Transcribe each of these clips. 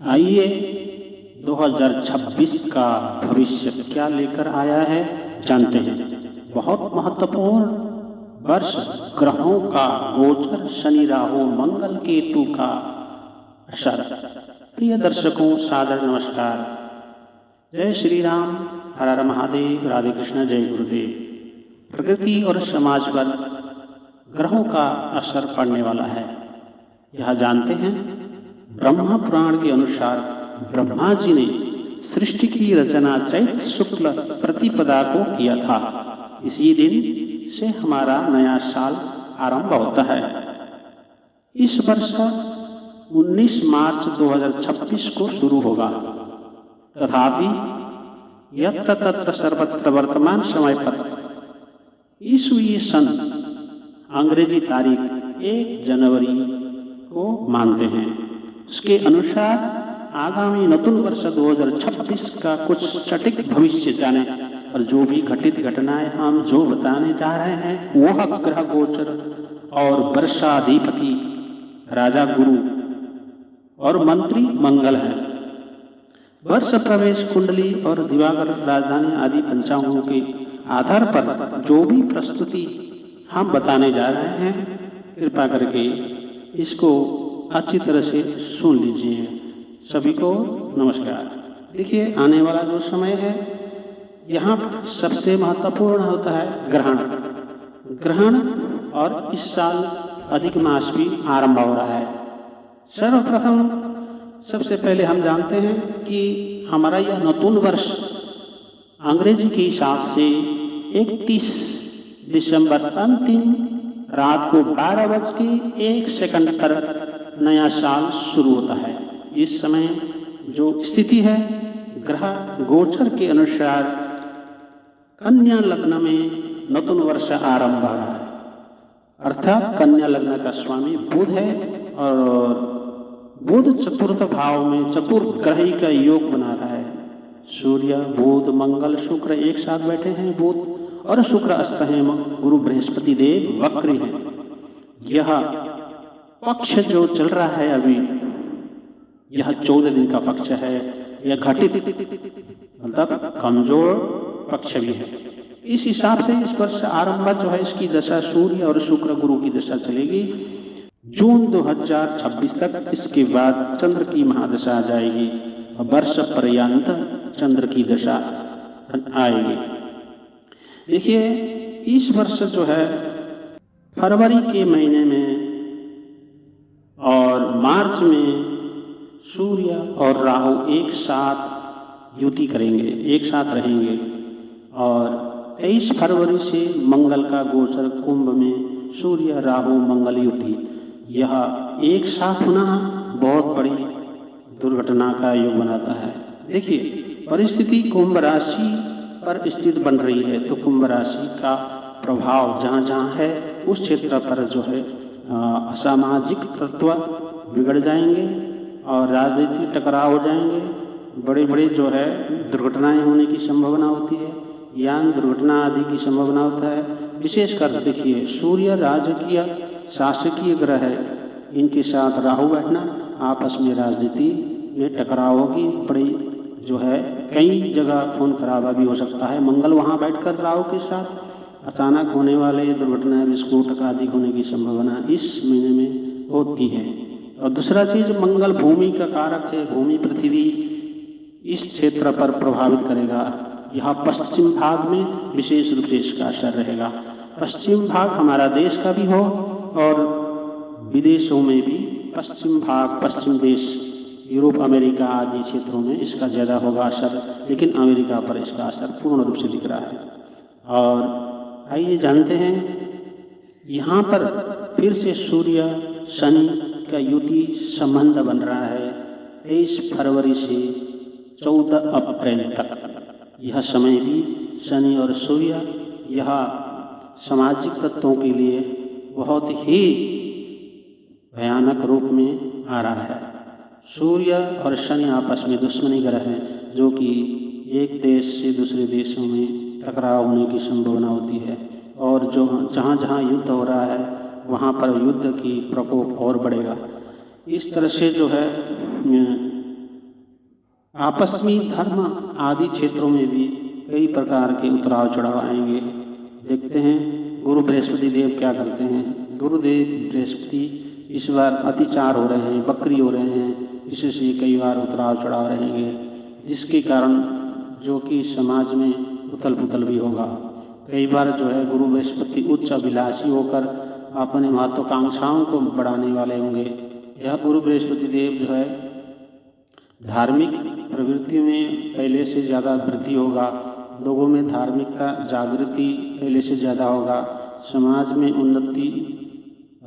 आइए 2026 का भविष्य क्या लेकर आया है जानते हैं। बहुत महत्वपूर्ण वर्ष ग्रहों का गोचर, शनि राहु मंगल केतु का असर। प्रिय दर्शकों, सादर नमस्कार। जय श्री राम, हर हर महादेव, राधे कृष्ण, जय गुरुदेव। प्रकृति और समाज पर ग्रहों का असर पड़ने वाला है, यह जानते हैं। ब्रह्मा पुराण के अनुसार ब्रह्मा जी ने सृष्टि की रचना चैत्र शुक्ल प्रतिपदा को किया था। इसी दिन से हमारा नया साल आरंभ होता है। इस वर्ष 19 मार्च 2026 को शुरू होगा। तथापि यत्र तत्र सर्वत्र वर्तमान समय पर ईस्वी सन अंग्रेजी तारीख 1 जनवरी को मानते हैं। उसके अनुसार आगामी नतुन वर्ष 2026 का कुछ सटीक भविष्य जाने और जो भी घटित घटनाएं हम जो बताने जा रहे हैं वह ग्रह गोचर और वर्षाधिपति राजा गुरु और मंत्री मंगल है। वर्ष प्रवेश कुंडली और दिवाकर राजधानी आदि पंचांगों के आधार पर जो भी प्रस्तुति हम बताने जा रहे हैं, कृपा करके इसको अच्छी तरह से सुन लीजिए। सभी को नमस्कार। देखिए, आने वाला जो समय है यहाँ पर सबसे महत्वपूर्ण होता है ग्रहण और इस साल अधिक मास भी आरंभ हो रहा है। सर्वप्रथम सबसे पहले हम जानते हैं कि हमारा यह नतुन वर्ष अंग्रेजी के हिसाब से 31 दिसंबर अंतिम रात को 12:01 पर नया साल शुरू होता है। इस समय जो स्थिति है ग्रह गोचर के अनुसार कन्या लग्न में नतुन वर्ष आरंभ हो रहा है, अर्थात कन्या लग्न का स्वामी बुध है और बुध चतुर्थ भाव में चतुर्ग्रही का योग बना रहा है। सूर्य, बुध, मंगल, शुक्र एक साथ बैठे हैं। बुध और शुक्र अस्त हैं, गुरु बृहस्पति देव वक्री हैं। यह पक्ष जो चल रहा है अभी, यह 14 दिन का पक्ष है। यह घटित मतलब कमजोर पक्ष भी है। इस हिसाब से इस वर्ष आरंभ जो है इसकी दशा सूर्य और शुक्र गुरु की दशा चलेगी जून 2026 तक। इसके बाद चंद्र की महादशा आ जाएगी और वर्ष पर्यंत चंद्र की दशा आएगी। देखिए, इस वर्ष जो है फरवरी के महीने में और मार्च में सूर्य और राहु एक साथ युति करेंगे, एक साथ रहेंगे और 23 फरवरी से मंगल का गोचर कुंभ में सूर्य राहु मंगल युति, यह एक साथ होना बहुत बड़ी दुर्घटना का योग बनाता है। देखिए, परिस्थिति कुंभ राशि पर स्थित बन रही है, तो कुंभ राशि का प्रभाव जहाँ जहाँ है उस क्षेत्र पर जो है असामाजिक तत्व बिगड़ जाएंगे और राजनीतिक टकराव हो जाएंगे। बड़े बड़े जो है दुर्घटनाएं होने की संभावना होती है, यान दुर्घटना आदि की संभावना होता है। विशेषकर देखिए, सूर्य राजकीय शासकीय ग्रह है, इनके साथ राहु बैठना, आपस में राजनीति में टकराव होगी। बड़ी जो है कई जगह खून खराबा भी हो सकता है। मंगल वहाँ बैठकर राहु के साथ अचानक होने वाले दुर्घटना, विस्फोटक आदि होने की संभावना इस महीने में होती है। और दूसरा चीज, मंगल भूमि का कारक है। भूमि पृथ्वी इस क्षेत्र पर प्रभावित करेगा। यहाँ पश्चिम भाग में विशेष रूप से इसका असर रहेगा। पश्चिम भाग हमारा देश का भी हो और विदेशों में भी पश्चिम भाग, पश्चिम देश, यूरोप, अमेरिका आदि क्षेत्रों में इसका ज़्यादा होगा असर, लेकिन अमेरिका पर इसका असर पूर्ण रूप से दिख रहा है। और आइए जानते हैं, यहाँ पर फिर से सूर्य शनि का युति संबंध बन रहा है 23 फरवरी से 14 अप्रैल तक। यह समय भी शनि और सूर्य यह सामाजिक तत्वों के लिए बहुत ही भयानक रूप में आ रहा है। सूर्य और शनि आपस में दुश्मनी ग्रह हैं, जो कि एक देश से दूसरे देशों में टकराव होने की संभावना होती है और जो जहाँ जहाँ युद्ध हो रहा है वहाँ पर युद्ध की प्रकोप और बढ़ेगा। इस तरह से जो है आपस में धर्म आदि क्षेत्रों में भी कई प्रकार के उतराव चढ़ाव आएंगे। देखते हैं गुरु बृहस्पति देव क्या करते हैं। गुरुदेव बृहस्पति इस बार अतिचार हो रहे हैं, बकरी हो रहे हैं, इससे कई बार उतराव चढ़ाव रहेंगे, जिसके कारण जो कि समाज में उथल पुथल भी होगा। कई बार जो है गुरु बृहस्पति उच्च अभिलाषी होकर अपने महत्वाकांक्षाओं को बढ़ाने वाले होंगे। यह गुरु बृहस्पति देव जो है धार्मिक प्रवृत्ति में पहले से ज़्यादा वृद्धि होगा, लोगों में धार्मिकता जागृति पहले से ज़्यादा होगा, समाज में उन्नति,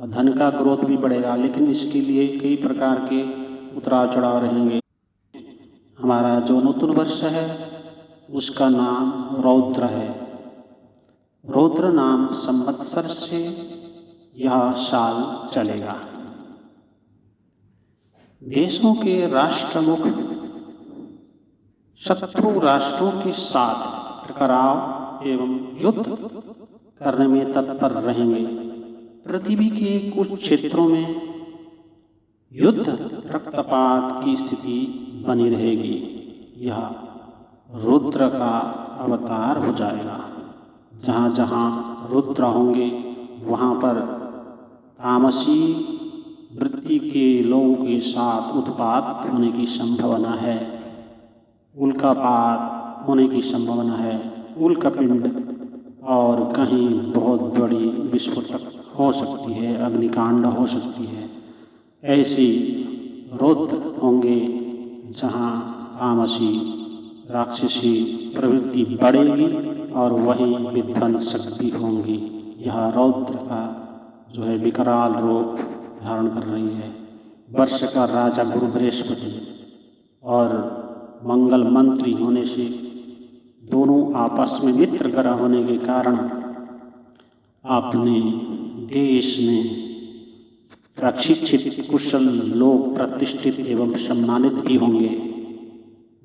धन का ग्रोथ भी बढ़ेगा। लेकिन इसके लिए कई प्रकार के उतराव चढ़ाव रहेंगे। हमारा जो नूतन वर्ष है उसका नाम रौद्र है। रौद्र नाम संवत्सर से यह साल चलेगा। देशों के राष्ट्रमुख शत्रु राष्ट्रों के साथ टकराव एवं युद्ध करने में तत्पर रहेंगे। पृथ्वी के कुछ क्षेत्रों में युद्ध रक्तपात की स्थिति बनी रहेगी। यह रुद्र का अवतार हो जाएगा। जहाँ जहाँ रुद्र होंगे वहाँ पर तामसी वृत्ति के लोगों के साथ उत्पात होने की संभावना है, उल्कापात होने की संभावना है, उल्कापिंड और कहीं बहुत बड़ी विस्फोटक हो सकती है, अग्निकांड हो सकती है। ऐसी रुद्र होंगे जहाँ तामसी राक्षसी प्रवृत्ति बढ़ेगी और वहीं विध्वंसक भी होंगी। यह रौद्र का जो है विकराल रूप धारण कर रही है। वर्ष का राजा गुरु बृहस्पति और मंगल मंत्री होने से दोनों आपस में मित्र ग्रह होने के कारण अपने देश में प्रशिक्षित कुशल लोग प्रतिष्ठित एवं सम्मानित भी होंगे।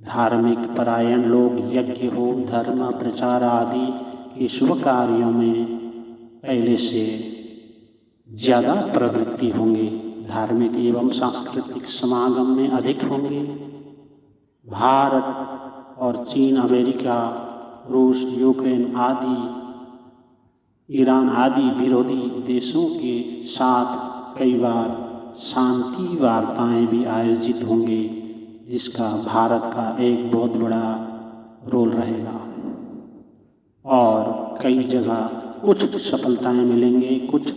धार्मिक परायण लोग यज्ञ हो, धर्म प्रचार आदि के शुभ कार्यों में पहले से ज़्यादा प्रवृत्ति होंगे। धार्मिक एवं सांस्कृतिक समागम में अधिक होंगे। भारत और चीन, अमेरिका, रूस, यूक्रेन आदि, ईरान आदि विरोधी देशों के साथ कई बार शांति वार्ताएं भी आयोजित होंगे, जिसका भारत का एक बहुत बड़ा रोल रहेगा। और कई जगह कुछ सफलताएं मिलेंगे, कुछ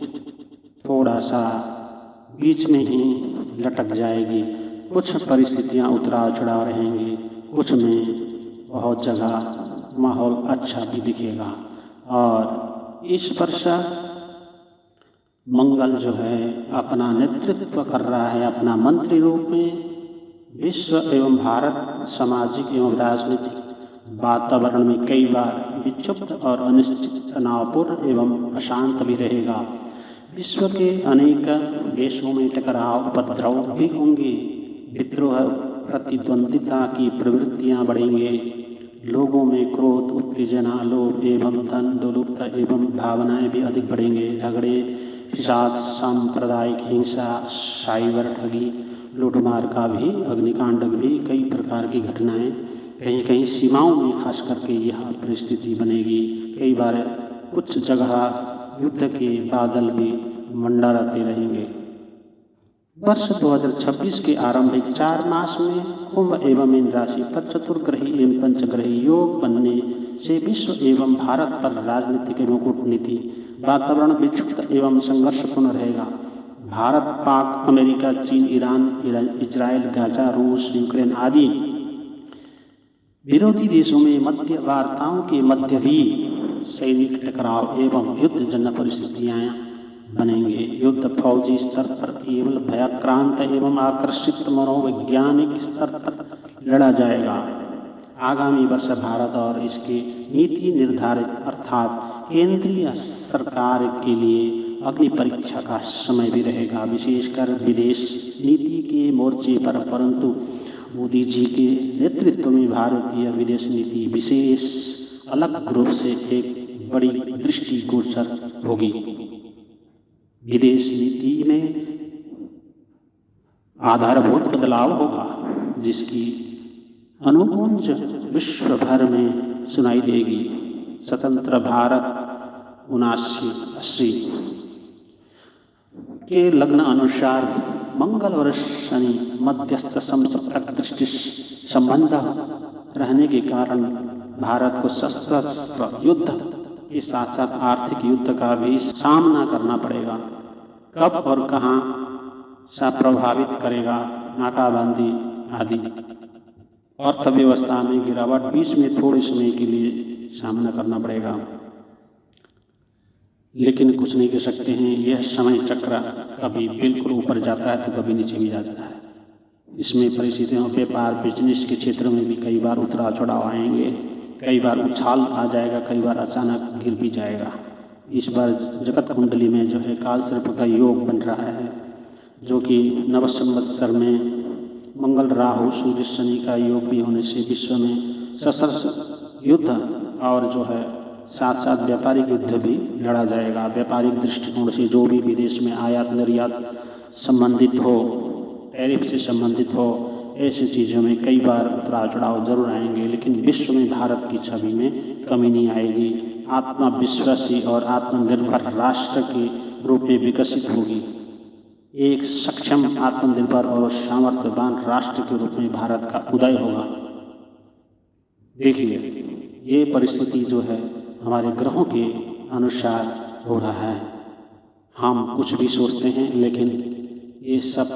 थोड़ा सा बीच में ही लटक जाएगी, कुछ परिस्थितियां उतराव चढ़ाव रहेंगी, कुछ में बहुत जगह माहौल अच्छा भी दिखेगा। और इस वर्ष मंगल जो है अपना नेतृत्व कर रहा है अपना मंत्री रूप में। विश्व एवं भारत सामाजिक एवं राजनीतिक वातावरण में कई बार विक्षुब्ध और अनिश्चित, तनावपूर्ण एवं अशांत भी रहेगा। विश्व के अनेक देशों में टकराव, उपद्रव भी होंगे। विद्रोह, प्रतिद्वंदिता की प्रवृत्तियां बढ़ेंगे। लोगों में क्रोध, उत्तेजना, लोभ एवं धन दुर्लभता एवं भावनाएं भी अधिक बढ़ेंगे। झगड़े, फिसाद, सांप्रदायिक हिंसा, साइबर ठगी, लूटमार का भी, अग्निकांड भी, कई प्रकार की घटनाएं कहीं कहीं सीमाओं में खास करके यह परिस्थिति बनेगी। कई बार कुछ जगह युद्ध के बादल भी मंडराते रहेंगे। वर्ष 2026 के आरंभिक 4 मास में कुंभ एवं मीन राशि पर चतुर्ग्रही एवं पंचग्रही योग बनने से विश्व एवं भारत पर राजनीतिक एवं कूटनीति वातावरण विक्षुब्ध एवं संघर्षपूर्ण रहेगा। भारत, पाक, अमेरिका, चीन, ईरान, इजराइल, गाजा, रूस, यूक्रेन आदि विरोधी देशों में मध्यवार्ताओं के मध्य भी सैनिक टकराव एवं युद्धजन्य परिस्थितियां बनेंगे। युद्ध फौजी स्तर पर केवल भयाक्रांत एवं आकर्षित मनोवैज्ञानिक स्तर पर लड़ा जाएगा। आगामी वर्ष भारत और इसके नीति निर्धारित अर्थात केंद्रीय सरकार के लिए अग्नि परीक्षा का समय भी रहेगा, विशेषकर विदेश नीति के मोर्चे पर। परंतु मोदी जी के नेतृत्व में भारतीय विदेश नीति विशेष अलग रूप से एक बड़ी दृष्टिगोचर होगी। विदेश नीति में आधारभूत बदलाव होगा, जिसकी अनुगूंज विश्व भर में सुनाई देगी। स्वतंत्र भारत 7980 के लग्न अनुसार मंगल और शनि मध्यस्थ समसप्तक दृष्टि संबंध रहने के कारण भारत को सशस्त्र युद्ध के साथ साथ आर्थिक युद्ध का भी सामना करना पड़ेगा। कब और कहां सा प्रभावित करेगा नाकाबंदी आदि। अर्थव्यवस्था में गिरावट बीच में थोड़े समय के लिए सामना करना पड़ेगा, लेकिन कुछ नहीं कर सकते हैं। यह समय चक्र कभी बिल्कुल ऊपर जाता है तो कभी नीचे भी जाता है। इसमें परिस्थितियों व्यापार बिजनेस के क्षेत्र में भी कई बार उतराव चढ़ाव आएंगे, कई बार उछाल आ जाएगा, कई बार अचानक गिर भी जाएगा। इस बार जगत कुंडली में जो है काल सर्प का योग बन रहा है, जो कि नव संवत्सर में मंगल राहु सूर्य शनि का योग भी होने से विश्व में सशस्त्र युद्ध और जो है साथ साथ व्यापारिक युद्ध भी लड़ा जाएगा। व्यापारिक दृष्टिकोण से जो भी विदेश में आयात निर्यात संबंधित हो, टैरिफ से संबंधित हो, ऐसी चीज़ों में कई बार उतराव चढ़ाव जरूर आएंगे, लेकिन विश्व में भारत की छवि में कमी नहीं आएगी। आत्मविश्वासी और आत्मनिर्भर राष्ट्र के रूप में विकसित होगी। एक सक्षम आत्मनिर्भर और सामर्थ्यवान राष्ट्र के रूप में भारत का उदय होगा। देखिए, ये परिस्थिति जो है हमारे ग्रहों के अनुसार हो रहा है। हम कुछ भी सोचते हैं, लेकिन ये सब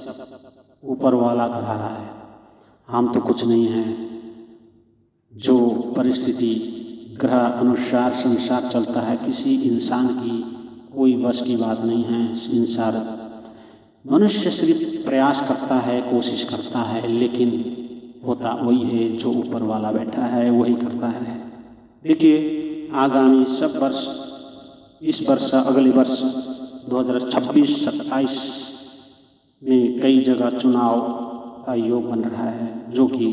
ऊपर वाला करा रहा है। हम तो कुछ नहीं हैं। जो परिस्थिति ग्रह अनुसार संसार चलता है, किसी इंसान की कोई बस की बात नहीं है। इंसान मनुष्य सिर्फ प्रयास करता है, कोशिश करता है, लेकिन होता वही है जो ऊपर वाला बैठा है वही करता है। देखिए, आगामी सब वर्ष, इस वर्ष अगले वर्ष 2026-27 में कई जगह चुनाव का योग बन रहा है, जो कि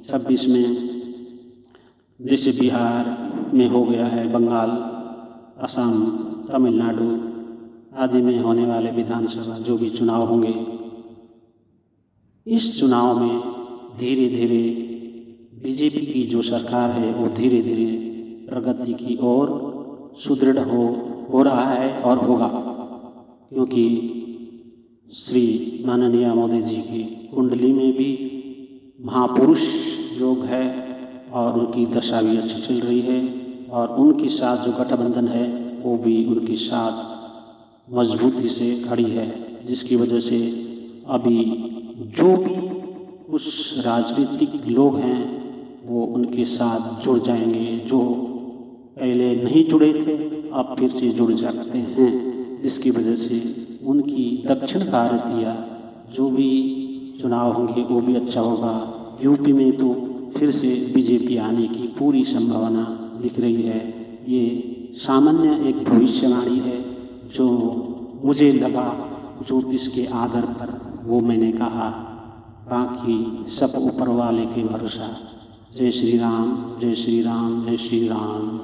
26 में जैसे बिहार में हो गया है, बंगाल, असम, तमिलनाडु आदि में होने वाले विधानसभा जो भी चुनाव होंगे, इस चुनाव में धीरे धीरे बीजेपी की जो सरकार है वो धीरे धीरे प्रगति की ओर सुदृढ़ हो रहा है और होगा, क्योंकि श्री माननीय मोदी जी की कुंडली में भी महापुरुष योग है और उनकी दशा भी अच्छी चल रही है, और उनके साथ जो गठबंधन है वो भी उनके साथ मजबूती से खड़ी है, जिसकी वजह से अभी जो भी उस राजनीतिक लोग हैं वो उनके साथ जुड़ जाएंगे। जो पहले नहीं जुड़े थे अब फिर से जुड़ जाते हैं, जिसकी वजह से उनकी दक्षिण भारतीय जो भी चुनाव होंगे वो भी अच्छा होगा। यूपी में तो फिर से बीजेपी आने की पूरी संभावना दिख रही है। ये सामान्य एक भविष्यवाणी है जो मुझे लगा ज्योतिष के आधार पर, वो मैंने कहा। बाकी सब ऊपर वाले के भरोसा। जय श्री राम, जय श्री राम, जय श्री राम।